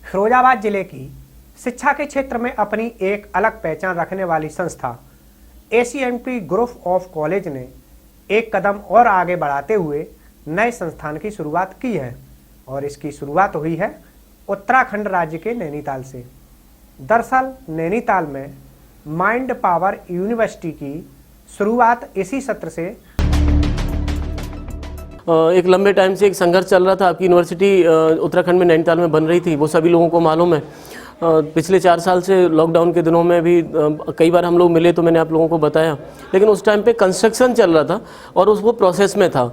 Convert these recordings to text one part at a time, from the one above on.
फिरोजाबाद जिले की शिक्षा के क्षेत्र में अपनी एक अलग पहचान रखने वाली संस्था ACMT ग्रुप ऑफ कॉलेज ने एक कदम और आगे बढ़ाते हुए नए संस्थान की शुरुआत की है और इसकी शुरुआत हुई है उत्तराखंड राज्य के नैनीताल से। दरअसल नैनीताल में माइंड पावर यूनिवर्सिटी की शुरुआत इसी सत्र से एक लंबे टाइम से एक संघर्ष चल रहा था। आपकी यूनिवर्सिटी उत्तराखंड में नैनीताल में बन रही थी, वो सभी लोगों को मालूम है। पिछले 4 साल से लॉकडाउन के दिनों में भी कई बार हम लोग मिले तो मैंने आप लोगों को बताया, लेकिन उस टाइम पे कंस्ट्रक्शन चल रहा था और वो प्रोसेस में था।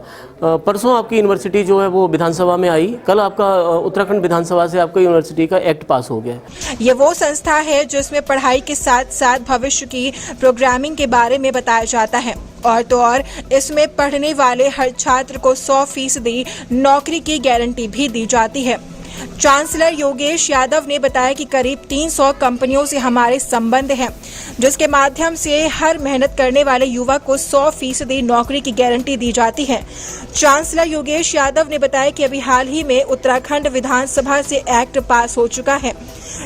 परसों आपकी यूनिवर्सिटी जो है वो विधानसभा में आई। कल आपका उत्तराखंड विधानसभा से आपका यूनिवर्सिटी का एक्ट पास हो गया। ये वो संस्था है जिसमें पढ़ाई के साथ साथ भविष्य की प्रोग्रामिंग के बारे में बताया जाता है और तो और इसमें पढ़ने वाले हर छात्र को 100% नौकरी की गारंटी भी दी जाती है। चांसलर योगेश यादव ने बताया कि करीब 300 कंपनियों से हमारे संबंध हैं, जिसके माध्यम से हर मेहनत करने वाले युवक को 100% नौकरी की गारंटी दी जाती है। चांसलर योगेश यादव ने बताया कि अभी हाल ही में उत्तराखंड विधानसभा से एक्ट पास हो चुका है।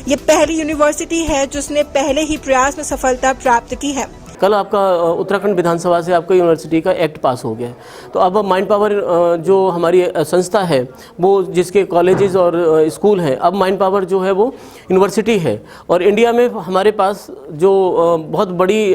ये पहली यूनिवर्सिटी है जिसने पहले ही प्रयास में सफलता प्राप्त की है। कल आपका उत्तराखंड विधानसभा से आपका यूनिवर्सिटी का एक्ट पास हो गया है। तो अब माइंड पावर जो हमारी संस्था है, वो जिसके कॉलेजेस और स्कूल हैं, अब माइंड पावर जो है वो यूनिवर्सिटी है। और इंडिया में हमारे पास जो बहुत बड़ी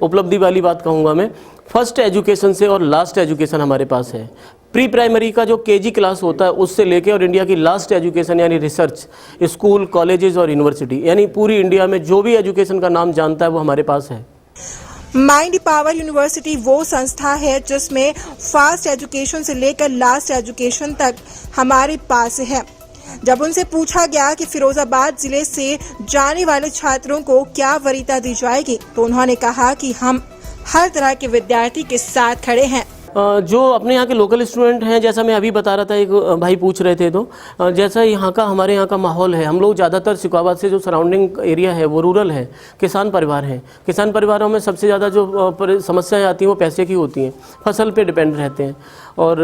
उपलब्धि वाली बात कहूँगा मैं, फर्स्ट एजुकेशन से और लास्ट एजुकेशन हमारे पास है। प्री प्राइमरी का जो KG क्लास होता है उससे लेके और इंडिया की लास्ट एजुकेशन यानी रिसर्च, स्कूल, कॉलेजेस और यूनिवर्सिटी, यानी पूरी इंडिया में जो भी एजुकेशन का नाम जानता है वो हमारे पास है। माइंड पावर यूनिवर्सिटी वो संस्था है जिसमें फास्ट एजुकेशन से लेकर लास्ट एजुकेशन तक हमारे पास है। जब उनसे पूछा गया कि फिरोजाबाद जिले से जाने वाले छात्रों को क्या वरीयता दी जाएगी, तो उन्होंने कहा कि हम हर तरह के विद्यार्थी के साथ खड़े हैं। जो अपने यहाँ के लोकल स्टूडेंट हैं, जैसा मैं अभी बता रहा था, एक भाई पूछ रहे थे, तो जैसा यहाँ का हमारे यहाँ का माहौल है, हम लोग ज़्यादातर सिकवाबाद से जो सराउंडिंग एरिया है वो रूरल है, किसान परिवार हैं। किसान परिवारों में सबसे ज़्यादा जो समस्याएं आती हैं वो पैसे की होती हैं, फसल पे डिपेंड रहते हैं और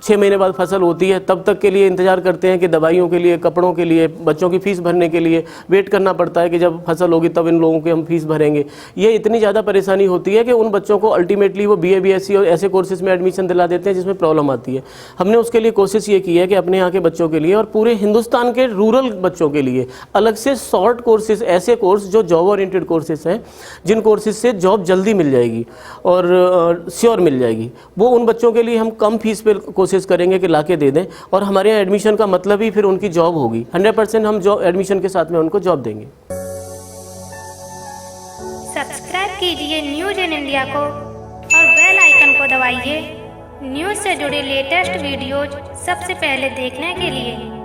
6 महीने बाद फसल होती है, तब तक के लिए इंतज़ार करते हैं कि दवाइयों के लिए, कपड़ों के लिए, बच्चों की फ़ीस भरने के लिए वेट करना पड़ता है कि जब फसल होगी तब इन लोगों की हम फीस भरेंगे। ये इतनी ज़्यादा परेशानी होती है कि उन बच्चों को अल्टीमेटली वो BA BSc और ऐसे कोर्सेज में एडमिशन दिला देते हैं जिसमें प्रॉब्लम आती है। हमने उसके लिए कोशिश ये की है कि अपने यहाँ के बच्चों के लिए और पूरे हिंदुस्तान के रूरल बच्चों के लिए अलग से शॉर्ट कोर्सेज, ऐसे कोर्स जो जॉब ओरिएंटेड कोर्सेज हैं, जिन कोर्सेज से जॉब जल्दी मिल जाएगी और श्योर मिल जाएगी, वो उन बच्चों के लिए हम कम फीस पे कोशिश करेंगे कि लाके दे दें। और हमारे यहाँ एडमिशन का मतलब ही फिर उनकी जॉब होगी। 100% हम जॉब एडमिशन के साथ में उनको जॉब देंगे। सब्सक्राइब कीजिए न्यूज इन इंडिया को और बेल आइकन को दबाइए न्यूज से जुड़े लेटेस्ट वीडियोज सबसे पहले देखने के लिए।